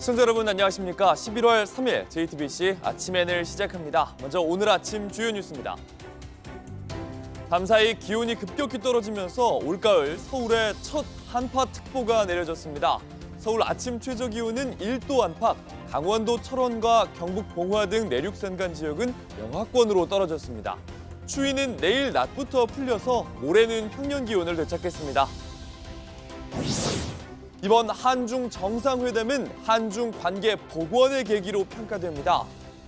시청자 여러분 안녕하십니까? 11월 3일 JTBC 아침엔을 시작합니다. 먼저 오늘 아침 주요 뉴스입니다. 밤사이 기온이 급격히 떨어지면서 올가을 서울에 첫 한파특보가 내려졌습니다. 서울 아침 최저 기온은 1도 안팎, 강원도 철원과 경북 봉화 등 내륙 산간 지역은 영하권으로 떨어졌습니다. 추위는 내일 낮부터 풀려서 모레는 평년 기온을 되찾겠습니다. 이번 한중 정상회담은 한중 관계 복원의 계기로 평가됩니다.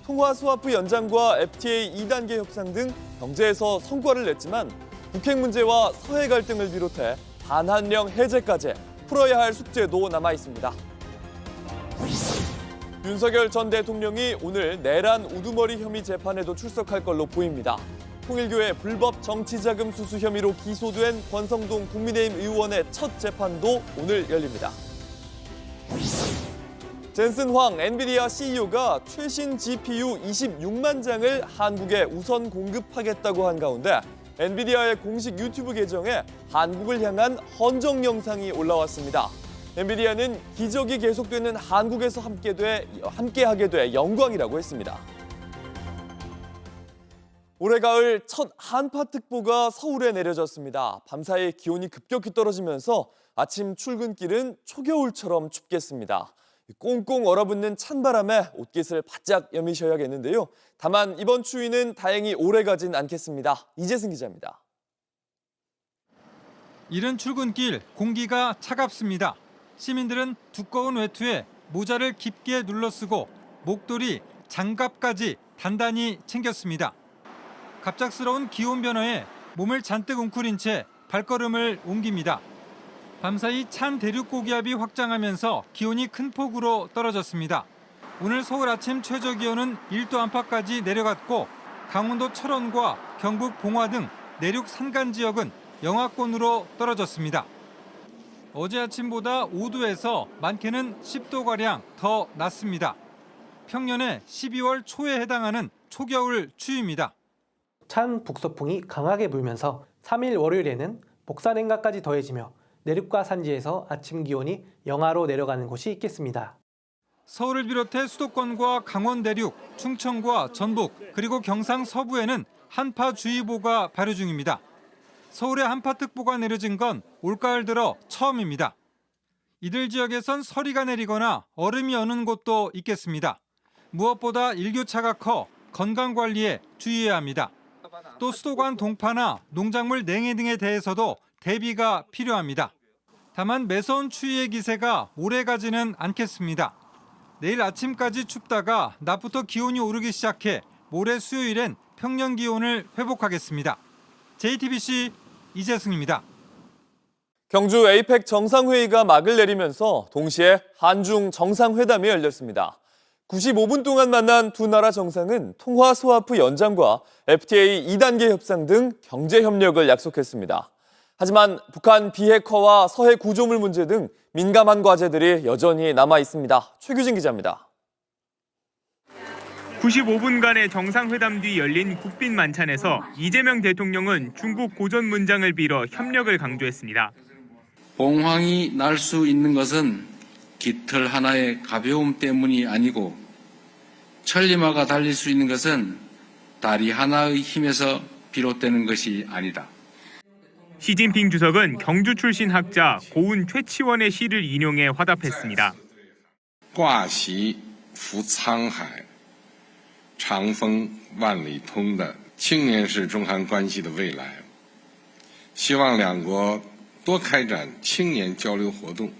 통화 스와프 연장과 FTA 2단계 협상 등 경제에서 성과를 냈지만 북핵 문제와 서해 갈등을 비롯해 반한령 해제까지 풀어야 할 숙제도 남아 있습니다. 윤석열 전 대통령이 오늘 내란 우두머리 혐의 재판에도 출석할 걸로 보입니다. 통일교회 불법 정치자금 수수 혐의로 기소된 권성동 국민의힘 의원의 첫 재판도 오늘 열립니다. 젠슨 황 엔비디아 CEO가 최신 GPU 26만 장을 한국에 우선 공급하겠다고 한 가운데 엔비디아의 공식 유튜브 계정에 한국을 향한 헌정 영상이 올라왔습니다. 엔비디아는 기적이 계속되는 한국에서 함께하게 돼 영광이라고 했습니다. 올해 가을 첫 한파특보가 서울에 내려졌습니다. 밤사이 기온이 급격히 떨어지면서 아침 출근길은 초겨울처럼 춥겠습니다. 꽁꽁 얼어붙는 찬바람에 옷깃을 바짝 여미셔야겠는데요. 다만 이번 추위는 다행히 오래가진 않겠습니다. 이재승 기자입니다. 이른 출근길 공기가 차갑습니다. 시민들은 두꺼운 외투에 모자를 깊게 눌러쓰고 목도리, 장갑까지 단단히 챙겼습니다. 갑작스러운 기온 변화에 몸을 잔뜩 웅크린 채 발걸음을 옮깁니다. 밤사이 찬 대륙 고기압이 확장하면서 기온이 큰 폭으로 떨어졌습니다. 오늘 서울 아침 최저 기온은 1도 안팎까지 내려갔고 강원도 철원과 경북 봉화 등 내륙 산간 지역은 영하권으로 떨어졌습니다. 어제 아침보다 5도에서 많게는 10도가량 더 낮습니다. 평년의 12월 초에 해당하는 초겨울 추위입니다. 찬 북서풍이 강하게 불면서 3일 월요일에는 복사냉각까지 더해지며 내륙과 산지에서 아침 기온이 영하로 내려가는 곳이 있겠습니다. 서울을 비롯해 수도권과 강원 내륙, 충청과 전북, 그리고 경상 서부에는 한파주의보가 발효 중입니다. 서울에 한파특보가 내려진 건 올가을 들어 처음입니다. 이들 지역에선 서리가 내리거나 얼음이 어는 곳도 있겠습니다. 무엇보다 일교차가 커 건강관리에 주의해야 합니다. 또 수도관 동파나 농작물 냉해 등에 대해서도 대비가 필요합니다. 다만 매서운 추위의 기세가 오래가지는 않겠습니다. 내일 아침까지 춥다가 낮부터 기온이 오르기 시작해 모레 수요일엔 평년 기온을 회복하겠습니다. JTBC 이재승입니다. 경주 에이펙 정상회의가 막을 내리면서 동시에 한중 정상회담이 열렸습니다. 95분 동안 만난 두 나라 정상은 통화 스와프 연장과 FTA 2단계 협상 등 경제 협력을 약속했습니다. 하지만 북한 비핵화와 서해 구조물 문제 등 민감한 과제들이 여전히 남아 있습니다. 최규진 기자입니다. 95분간의 정상회담 뒤 열린 국빈 만찬에서 이재명 대통령은 중국 고전 문장을 빌어 협력을 강조했습니다. 봉황이 날 수 있는 것은 깃털 하나의 가벼움 때문이 아니고 천리마가 달릴 수 있는 것은 다리 하나의 힘에서 비롯되는 것이 아니다. 시진핑 주석은 경주 출신 학자 고운 최치원의 시를 인용해 화답했습니다. 挂席扶沧海长风万里通的青年是中韩关系的未来，希望两国多开展青年交流活动，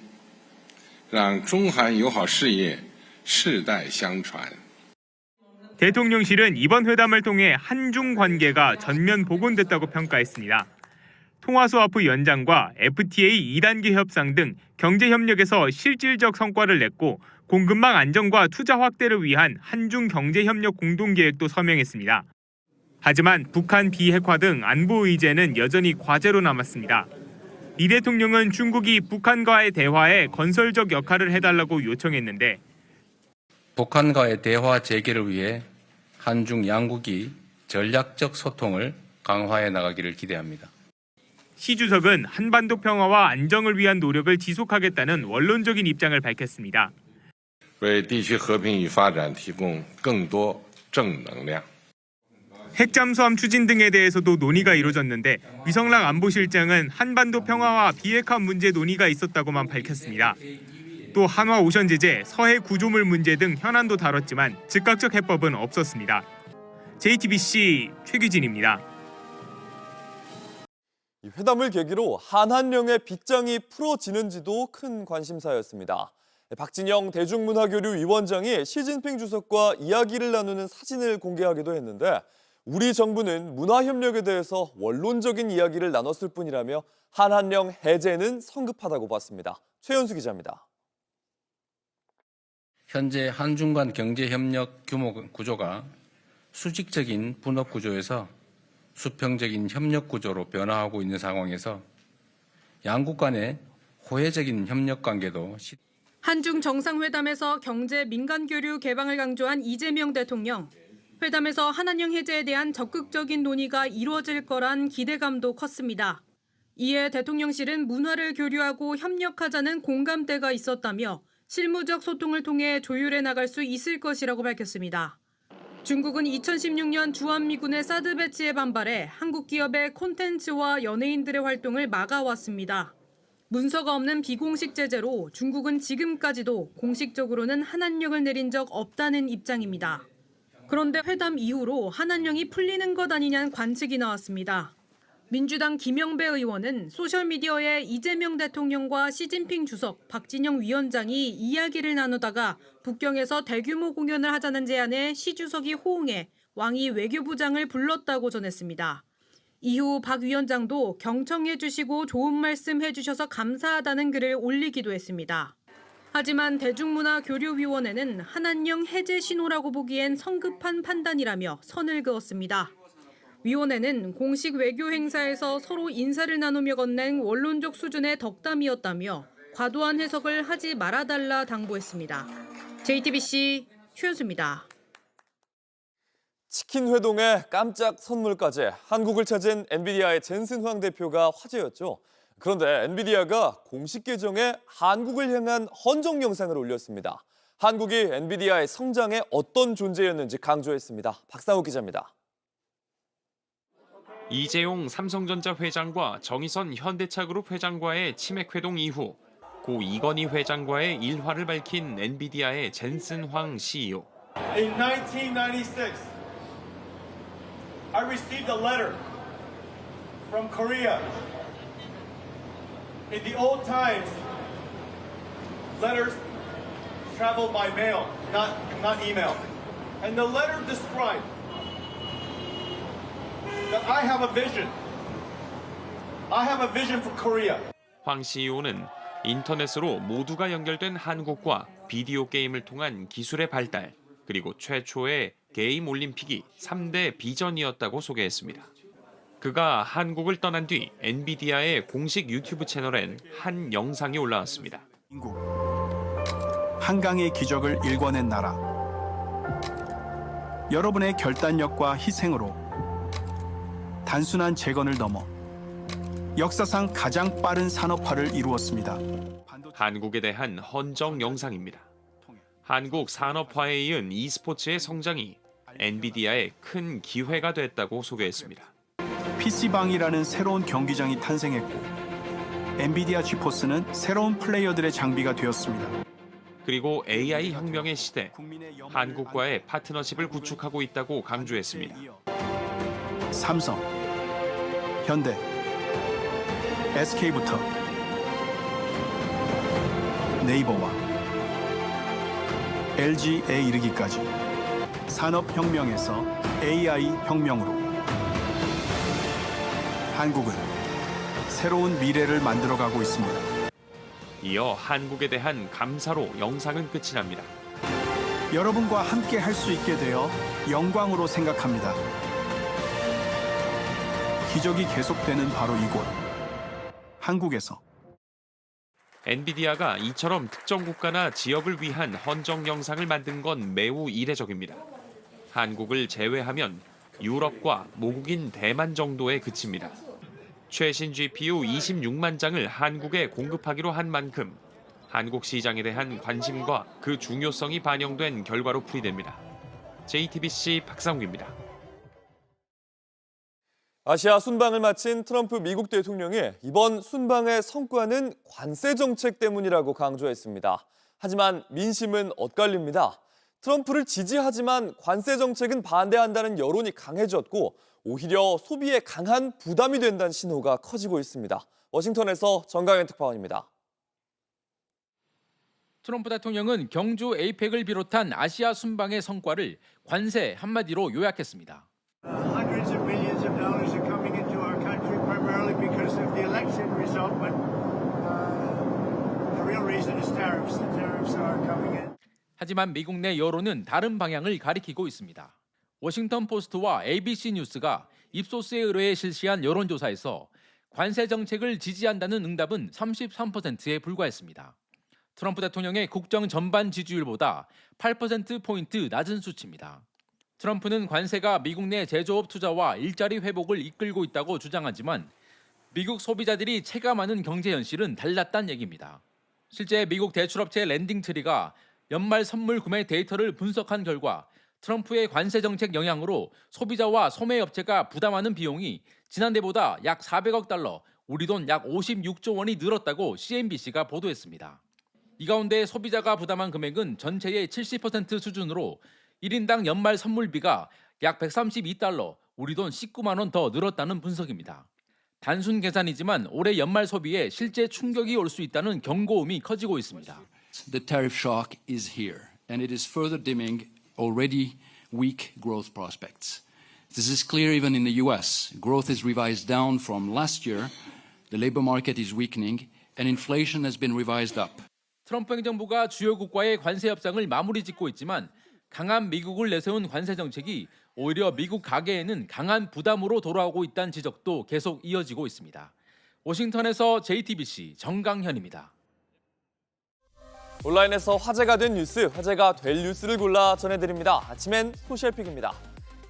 让中韩友好事业世代相传。 대통령실은 이번 회담을 통해 한중 관계가 전면 복원됐다고 평가했습니다. 통화 스와프 연장과 FTA 2단계 협상 등 경제 협력에서 실질적 성과를 냈고 공급망 안정과 투자 확대를 위한 한중 경제 협력 공동 계획도 서명했습니다. 하지만 북한 비핵화 등 안보 의제는 여전히 과제로 남았습니다. 리 대통령은 중국이 북한과의 대화에 건설적 역할을 해달라고 요청했는데 북한과의 대화 재개를 위해 한중 양국이 전략적 소통을 강화해 나가기를 기대합니다. 시 주석은 한반도 평화와 안정을 위한 노력을 지속하겠다는 원론적인 입장을 밝혔습니다. 为地区和平与发展提供更多正能量。 핵 잠수함 추진 등에 대해서도 논의가 이루어졌는데 위성락 안보실장은 한반도 평화와 비핵화 문제 논의가 있었다고만 밝혔습니다. 또 한화 오션 제재, 서해 구조물 문제 등 현안도 다뤘지만 즉각적 해법은 없었습니다. JTBC 최규진입니다. 이 회담을 계기로 한한령의 빗장이 풀어지는지도 큰 관심사였습니다. 박진영 대중문화교류위원장이 시진핑 주석과 이야기를 나누는 사진을 공개하기도 했는데 우리 정부는 문화협력에 대해서 원론적인 이야기를 나눴을 뿐이라며 한한령 해제는 성급하다고 봤습니다. 최연수 기자입니다. 현재 한중 간 경제협력 규모 구조가 수직적인 분업 구조에서 수평적인 협력 구조로 변화하고 있는 상황에서 양국 간의 호혜적인 협력 관계도 한중 정상회담에서 경제 민간 교류 개방을 강조한 이재명 대통령. 회담에서 한한령 해제에 대한 적극적인 논의가 이루어질 거란 기대감도 컸습니다. 이에 대통령실은 문화를 교류하고 협력하자는 공감대가 있었다며 실무적 소통을 통해 조율해 나갈 수 있을 것이라고 밝혔습니다. 중국은 2016년 주한미군의 사드 배치에 반발해 한국 기업의 콘텐츠와 연예인들의 활동을 막아왔습니다. 문서가 없는 비공식 제재로 중국은 지금까지도 공식적으로는 한한령을 내린 적 없다는 입장입니다. 그런데 회담 이후로 한한령이 풀리는 것 아니냐는 관측이 나왔습니다. 민주당 김영배 의원은 소셜미디어에 이재명 대통령과 시진핑 주석, 박진영 위원장이 이야기를 나누다가 북경에서 대규모 공연을 하자는 제안에 시 주석이 호응해 왕이 외교부장을 불렀다고 전했습니다. 이후 박 위원장도 경청해 주시고 좋은 말씀 해주셔서 감사하다는 글을 올리기도 했습니다. 하지만 대중문화교류위원회는 한한령 해제 신호라고 보기엔 성급한 판단이라며 선을 그었습니다. 위원회는 공식 외교 행사에서 서로 인사를 나누며 건넨 원론적 수준의 덕담이었다며 과도한 해석을 하지 말아달라 당부했습니다. JTBC 최연수입니다. 치킨 회동에 깜짝 선물까지 한국을 찾은 엔비디아의 젠슨 황 대표가 화제였죠. 그런데 엔비디아가 공식 계정에 한국을 향한 헌정 영상을 올렸습니다. 한국이 엔비디아의 성장에 어떤 존재였는지 강조했습니다. 박상욱 기자입니다. 이재용 삼성전자 회장과 정의선 현대차그룹 회장과의 치맥 회동 이후 고 이건희 회장과의 일화를 밝힌 엔비디아의 젠슨 황 CEO. In 1996, I received a letter from Korea. In the old times, letters traveled by mail, not email. And the letter described that I have a vision. I have a vision for Korea. 황 CEO는 인터넷으로 모두가 연결된 한국과 비디오 게임을 통한 기술의 발달, 그리고 최초의 게임 올림픽이 3대 비전이었다고 소개했습니다. 그가 한국을 떠난 뒤 엔비디아의 공식 유튜브 채널엔 한 영상이 올라왔습니다. 인국, 한강의 기적을 일궈낸 나라. 여러분의 결단력과 희생으로 단순한 재건을 넘어 역사상 가장 빠른 산업화를 이루었습니다. 한국에 대한 헌정 영상입니다. 한국 산업화에 이은 e스포츠의 성장이 엔비디아의 큰 기회가 됐다고 소개했습니다. PC방이라는 새로운 경기장이 탄생했고 엔비디아 지포스는 새로운 플레이어들의 장비가 되었습니다. 그리고 AI 혁명의 시대, 한국과의 파트너십을 구축하고 있다고 강조했습니다. 삼성, 현대, SK부터 네이버와 LG에 이르기까지 산업혁명에서 AI 혁명으로 한국은 새로운 미래를 만들어가고 있습니다. 이어 한국에 대한 감사로 영상은 끝이 납니다. 여러분과 함께 할 수 있게 되어 영광으로 생각합니다. 기적이 계속되는 바로 이곳, 한국에서. 엔비디아가 이처럼 특정 국가나 지역을 위한 헌정 영상을 만든 건 매우 이례적입니다. 한국을 제외하면 유럽과 모국인 대만 정도에 그칩니다. 최신 GPU 26만 장을 한국에 공급하기로 한 만큼 한국 시장에 대한 관심과 그 중요성이 반영된 결과로 풀이됩니다. JTBC 박상욱입니다. 아시아 순방을 마친 트럼프 미국 대통령이 이번 순방의 성과는 관세 정책 때문이라고 강조했습니다. 하지만 민심은 엇갈립니다. 트럼프를 지지하지만 관세 정책은 반대한다는 여론이 강해졌고 오히려 소비에 강한 부담이 된다는 신호가 커지고 있습니다. 워싱턴에서 정강현 특파원입니다. 트럼프 대통령은 경주 에이펙을 비롯한 아시아 순방의 성과를 관세 한마디로 요약했습니다. Hundreds of millions of dollars are coming into our country primarily because of the election result, but the real reason is tariffs. The tariffs are coming in. 하지만 미국 내 여론은 다른 방향을 가리키고 있습니다. 워싱턴 포스트와 ABC 뉴스가 입소스에 의뢰해 실시한 여론조사에서 관세 정책을 지지한다는 응답은 33%에 불과했습니다. 트럼프 대통령의 국정 전반 지지율보다 8%포인트 낮은 수치입니다. 트럼프는 관세가 미국 내 제조업 투자와 일자리 회복을 이끌고 있다고 주장하지만 미국 소비자들이 체감하는 경제 현실은 달랐다는 얘기입니다. 실제 미국 대출업체 랜딩트리가 연말 선물 구매 데이터를 분석한 결과 트럼프의 관세 정책 영향으로 소비자와 소매업체가 부담하는 비용이 지난해보다 약 400억 달러, 우리 돈 약 56조 원이 늘었다고 CNBC가 보도했습니다. 이 가운데 소비자가 부담한 금액은 전체의 70% 수준으로 1인당 연말 선물비가 약 132달러, 우리 돈 19만 원 더 늘었다는 분석입니다. 단순 계산이지만 올해 연말 소비에 실제 충격이 올 수 있다는 경고음이 커지고 있습니다. The tariff shock is here, and it is further dimming already weak growth prospects. This is clear even in the U.S. Growth is revised down from last year, the labor market is weakening, and inflation has been revised up. 트럼프 행정부가 주요 국가의 관세 협상을 마무리 짓고 있지만 강한 미국을 내세운 관세 정책이 오히려 미국 가계에는 강한 부담으로 돌아오고 있다는 지적도 계속 이어지고 있습니다. 워싱턴에서 JTBC 정강현입니다. 온라인에서 화제가 된 뉴스, 화제가 될 뉴스를 골라 전해드립니다. 아침엔 소셜픽입니다.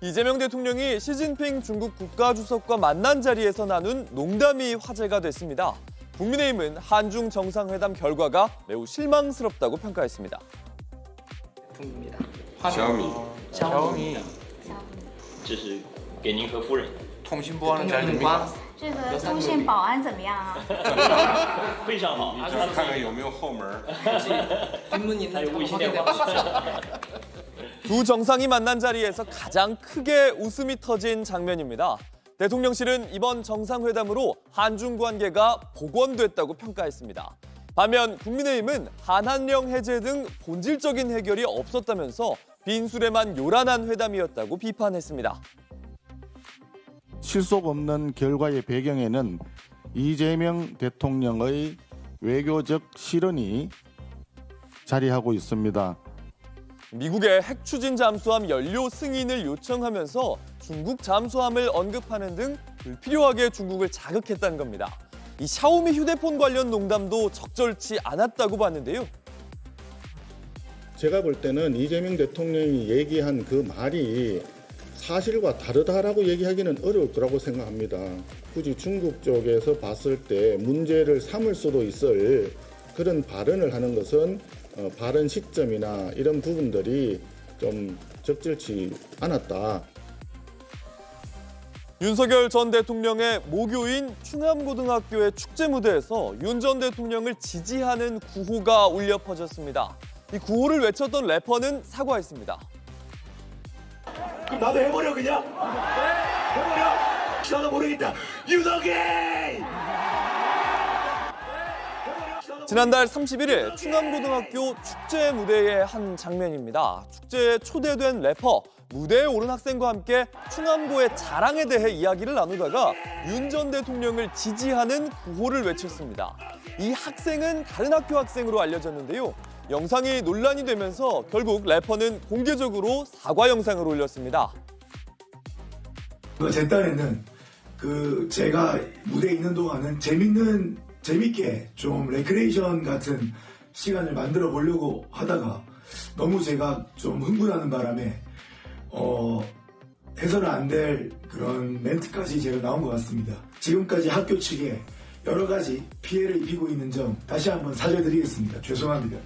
이재명 대통령이 시진핑 중국 국가주석과 만난 자리에서 나눈 농담이 화제가 됐습니다. 국민의힘은 한중 정상회담 결과가 매우 실망스럽다고 평가했습니다. 샤오미. 这是给您和夫人。 통신보안은 잘 됩니까? 这个中线保安怎么样啊？非常好。看看有没有后门。 还有微信电话。 두 정상이 만난 자리에서 가장 크게 웃음이 터진 장면입니다. 대통령실은 이번 정상회담으로 한중 관계가 복원됐다고 평가했습니다. 반면 국민의힘은 한한령 해제 등 본질적인 해결이 없었다면서 빈술에만 요란한 회담이었다고 비판했습니다. 실속 없는 결과의 배경에는 이재명 대통령의 외교적 실언이 자리하고 있습니다. 미국의 핵 추진 잠수함 연료 승인을 요청하면서 중국 잠수함을 언급하는 등 불필요하게 중국을 자극했다는 겁니다. 이 샤오미 휴대폰 관련 농담도 적절치 않았다고 봤는데요. 제가 볼 때는 이재명 대통령이 얘기한 그 말이 사실과 다르다라고 얘기하기는 어려울 거라고 생각합니다. 굳이 중국 쪽에서 봤을 때 문제를 삼을 수도 있을 그런 발언을 하는 것은 발언 시점이나 이런 부분들이 좀 적절치 않았다. 윤석열 전 대통령의 모교인 충암고등학교의 축제 무대에서 윤 전 대통령을 지지하는 구호가 울려 퍼졌습니다. 이 구호를 외쳤던 래퍼는 사과했습니다. 그럼 나도 해버려 그냥. 해버려. 나도 모르겠다. 유덕이. 지난달 31일 충암고등학교 축제 무대의 한 장면입니다. 축제에 초대된 래퍼, 무대에 오른 학생과 함께 충암고의 자랑에 대해 이야기를 나누다가 윤 전 대통령을 지지하는 구호를 외쳤습니다. 이 학생은 다른 학교 학생으로 알려졌는데요. 영상이 논란이 되면서 결국 래퍼는 공개적으로 사과 영상을 올렸습니다. 제 딴에는 제가 무대에 있는 동안은 재밌게 좀 레크레이션 같은 시간을 만들어 보려고 하다가 너무 제가 좀 흥분하는 바람에 해서는 안 될 그런 멘트까지 제가 나온 것 같습니다. 지금까지 학교 측에 여러 가지 피해를 입히고 있는 점 다시 한번 사죄드리겠습니다. 죄송합니다.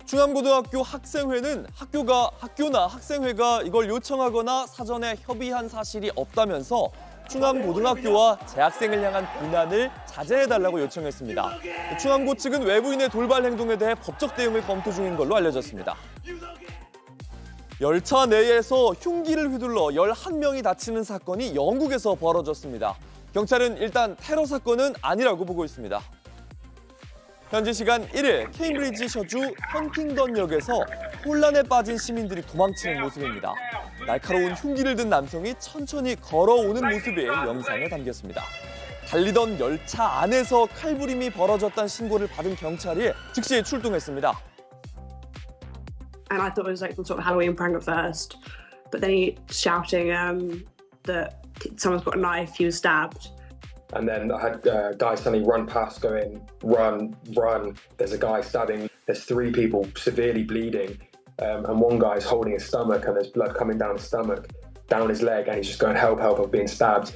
충암고등학교 학생회는 학교나 학생회가 이걸 요청하거나 사전에 협의한 사실이 없다면서 충암고등학교와 재학생을 향한 비난을 자제해달라고 요청했습니다. 충암고 측은 외부인의 돌발 행동에 대해 법적 대응을 검토 중인 걸로 알려졌습니다. 열차 내에서 흉기를 휘둘러 11명이 다치는 사건이 영국에서 벌어졌습니다. 경찰은 일단 테러 사건은 아니라고 보고 있습니다. 현지 시간 1일 케임브리지 셔주 헌팅던역에서 혼란에 빠진 시민들이 도망치는 모습입니다. 날카로운 흉기를 든 남성이 천천히 걸어오는 모습이 영상에 담겼습니다. 달리던 열차 안에서 칼부림이 벌어졌다는 신고를 받은 경찰이 즉시 출동했습니다. And I thought it was like some sort of Halloween prank at first, but then he shouting that someone's got a knife, he was stabbed. And then I had guys suddenly run past going, run, run. There's a guy stabbing. There's 3 people severely bleeding. And one guy's holding his stomach and there's blood coming down his stomach, down his leg. And he's just going, help, help, I'm being stabbed.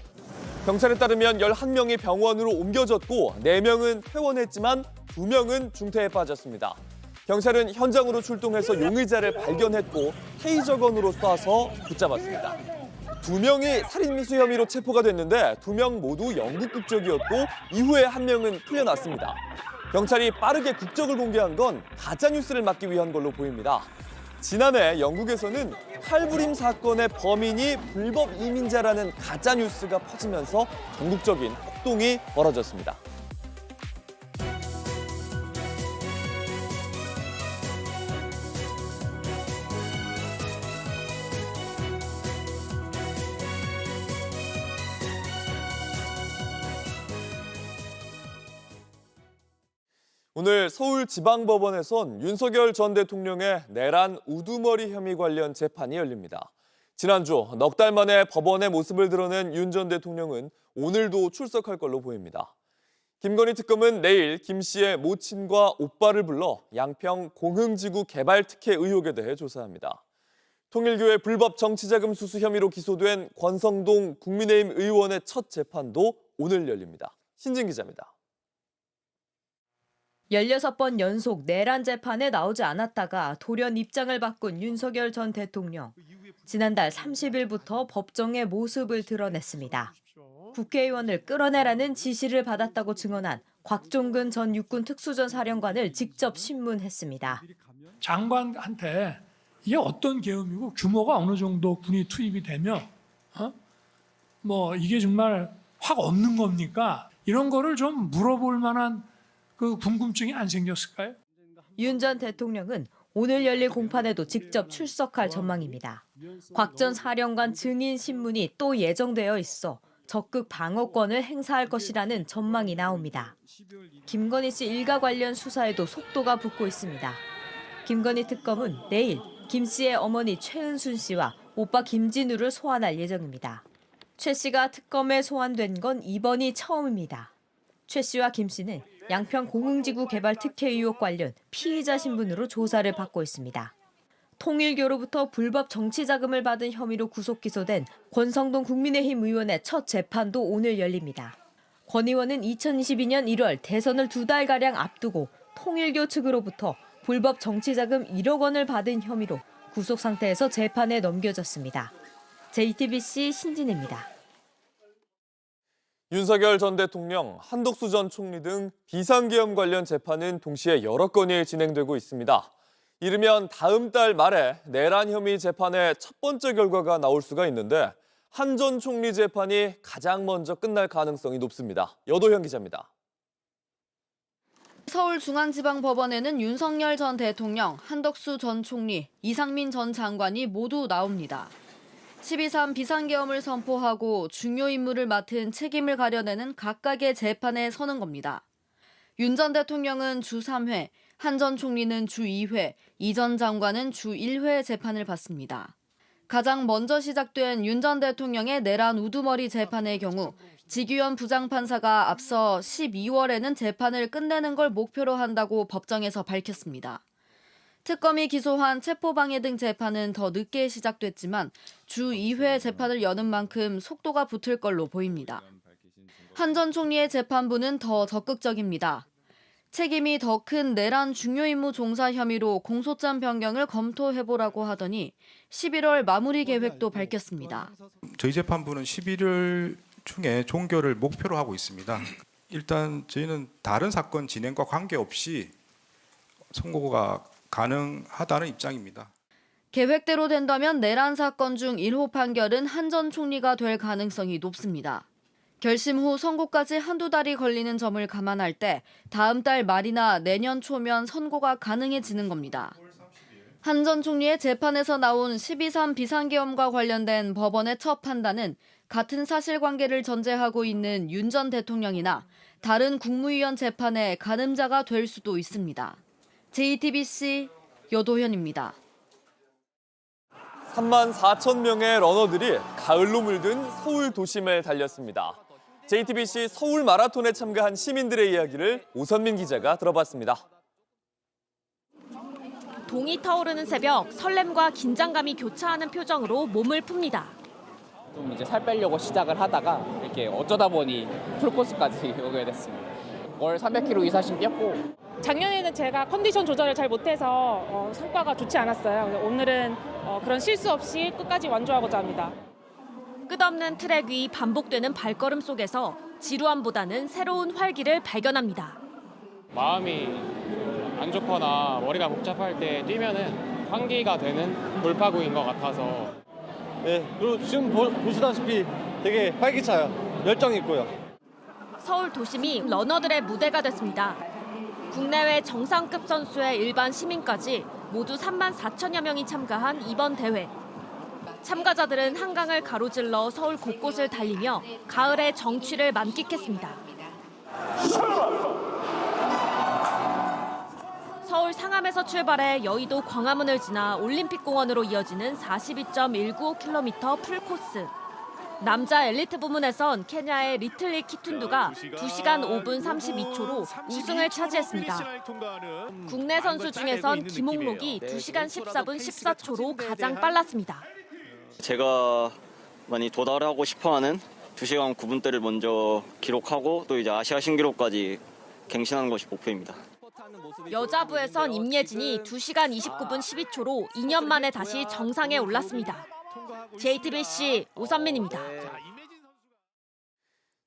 경찰에 따르면 11명이 병원으로 옮겨졌고 4명은 퇴원했지만 2명은 중태에 빠졌습니다. 경찰은 현장으로 출동해서 용의자를 발견했고 테이저건으로 쏴서 붙잡았습니다. 2명이 살인미수 혐의로 체포가 됐는데 2명 모두 영국 국적이었고 이후에 1명은 풀려났습니다. 경찰이 빠르게 국적을 공개한 건 가짜뉴스를 막기 위한 걸로 보입니다. 지난해 영국에서는 칼부림 사건의 범인이 불법 이민자라는 가짜뉴스가 퍼지면서 전국적인 폭동이 벌어졌습니다. 오늘 서울지방법원에선 윤석열 전 대통령의 내란 우두머리 혐의 관련 재판이 열립니다. 지난주 넉 달 만에 법원의 모습을 드러낸 윤 전 대통령은 오늘도 출석할 걸로 보입니다. 김건희 특검은 내일 김 씨의 모친과 오빠를 불러 양평 공흥지구 개발 특혜 의혹에 대해 조사합니다. 통일교의 불법 정치자금 수수 혐의로 기소된 권성동 국민의힘 의원의 첫 재판도 오늘 열립니다. 신진 기자입니다. 16번 연속 내란 재판에 나오지 않았다가 돌연 입장을 바꾼 윤석열 전 대통령. 지난달 30일부터 법정의 모습을 드러냈습니다. 국회의원을 끌어내라는 지시를 받았다고 증언한 곽종근 전 육군 특수전사령관을 직접 신문했습니다. 장관한테 이게 어떤 계엄이고 규모가 어느 정도 군이 투입이 되면 이게 정말 확 없는 겁니까? 이런 거를 좀 물어볼 만한 그 궁금증이 안 생겼을까요? 윤 전 대통령은 오늘 열릴 공판에도 직접 출석할 전망입니다. 곽 전 사령관 증인 신문이 또 예정되어 있어 적극 방어권을 행사할 것이라는 전망이 나옵니다. 김건희 씨 일가 관련 수사에도 속도가 붙고 있습니다. 김건희 특검은 내일 김 씨의 어머니 최은순 씨와 오빠 김진우를 소환할 예정입니다. 최 씨가 특검에 소환된 건 이번이 처음입니다. 최 씨와 김 씨는 양평 공흥지구 개발 특혜 의혹 관련 피의자 신분으로 조사를 받고 있습니다. 통일교로부터 불법 정치자금을 받은 혐의로 구속 기소된 권성동 국민의힘 의원의 첫 재판도 오늘 열립니다. 권 의원은 2022년 1월 대선을 2달가량 앞두고 통일교 측으로부터 불법 정치자금 1억 원을 받은 혐의로 구속 상태에서 재판에 넘겨졌습니다. JTBC 신진혜입니다. 윤석열 전 대통령, 한덕수 전 총리 등 비상계엄 관련 재판은 동시에 여러 건이 진행되고 있습니다. 이르면 다음 달 말에 내란 혐의 재판의 첫 번째 결과가 나올 수가 있는데 한 전 총리 재판이 가장 먼저 끝날 가능성이 높습니다. 여도현 기자입니다. 서울중앙지방법원에는 윤석열 전 대통령, 한덕수 전 총리, 이상민 전 장관이 모두 나옵니다. 12.3 비상계엄을 선포하고 중요 임무를 맡은 책임을 가려내는 각각의 재판에 서는 겁니다. 윤 전 대통령은 주 3회, 한 전 총리는 주 2회, 이 전 장관은 주 1회 재판을 받습니다. 가장 먼저 시작된 윤 전 대통령의 내란 우두머리 재판의 경우 지규현 부장판사가 앞서 12월에는 재판을 끝내는 걸 목표로 한다고 법정에서 밝혔습니다. 특검이 기소한 체포방해 등 재판은 더 늦게 시작됐지만 주 2회 재판을 여는 만큼 속도가 붙을 걸로 보입니다. 한 전 총리의 재판부는 더 적극적입니다. 책임이 더 큰 내란 중요 임무 종사 혐의로 공소장 변경을 검토해보라고 하더니 11월 마무리 계획도 밝혔습니다. 저희 재판부는 11월 중에 종결을 목표로 하고 있습니다. 일단 저희는 다른 사건 진행과 관계없이 선고가 가능하다는 입장입니다. 계획대로 된다면 내란 사건 중 1호 판결은 한 전 총리가 될 가능성이 높습니다. 결심 후 선고까지 한두 달이 걸리는 점을 감안할 때 다음 달 말이나 내년 초면 선고가 가능해지는 겁니다. 한 전 총리의 재판에서 나온 12.3 비상계엄과 관련된 법원의 첫 판단은 같은 사실관계를 전제하고 있는 윤 전 대통령이나 다른 국무위원 재판의 가늠자가 될 수도 있습니다. JTBC 여도현입니다. 3만 4천 명의 러너들이 가을로 물든 서울 도심을 달렸습니다. JTBC 서울 마라톤에 참가한 시민들의 이야기를 오선민 기자가 들어봤습니다. 동이 타오르는 새벽, 설렘과 긴장감이 교차하는 표정으로 몸을 풉니다. 좀 이제 살 빼려고 시작을 하다가 이렇게 어쩌다 보니 풀코스까지 오게 됐습니다. 월 300km 이상씩 뛰었고 작년에는 제가 컨디션 조절을 잘 못해서 성과가 좋지 않았어요. 오늘은 그런 실수 없이 끝까지 완주하고자 합니다. 끝없는 트랙 위 반복되는 발걸음 속에서 지루함보다는 새로운 활기를 발견합니다. 마음이 안 좋거나 머리가 복잡할 때 뛰면은 환기가 되는 돌파구인 것 같아서. 네, 그리고 지금 보시다시피 되게 활기차요. 열정 있고요. 서울 도심이 러너들의 무대가 됐습니다. 국내외 정상급 선수의 일반 시민까지 모두 3만 4천여 명이 참가한 이번 대회. 참가자들은 한강을 가로질러 서울 곳곳을 달리며 가을의 정취를 만끽했습니다. 서울 상암에서 출발해 여의도 광화문을 지나 올림픽공원으로 이어지는 42.195km 풀코스. 남자 엘리트 부문에선 케냐의 리틀리 키툰두가 2시간 5분 32초로 우승을 차지했습니다. 국내 선수 중에선 김홍록이 2시간 14분 14초로 가장 빨랐습니다. 제가 많이 도달하고 싶어하는 2시간 9분대를 먼저 기록하고 또 이제 아시아 신기록까지 갱신하는 것이 목표입니다. 여자부에선 임예진이 2시간 29분 12초로 2년 만에 다시 정상에 올랐습니다. JTBC 오선민입니다.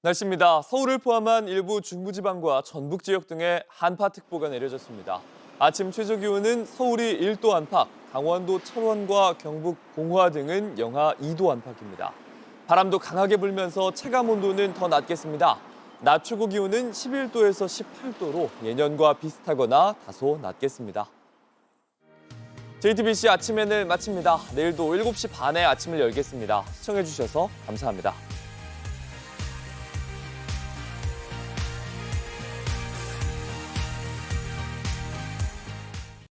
날씨입니다. 서울을 포함한 일부 중부지방과 전북 지역 등에 한파특보가 내려졌습니다. 아침 최저기온은 서울이 1도 안팎, 강원도 철원과 경북 봉화 등은 영하 2도 안팎입니다. 바람도 강하게 불면서 체감온도는 더 낮겠습니다. 낮 최고 기온은 11도에서 18도로 예년과 비슷하거나 다소 낮겠습니다. JTBC 아침에는 마칩니다. 내일도 7시 반에 아침을 열겠습니다. 시청해주셔서 감사합니다.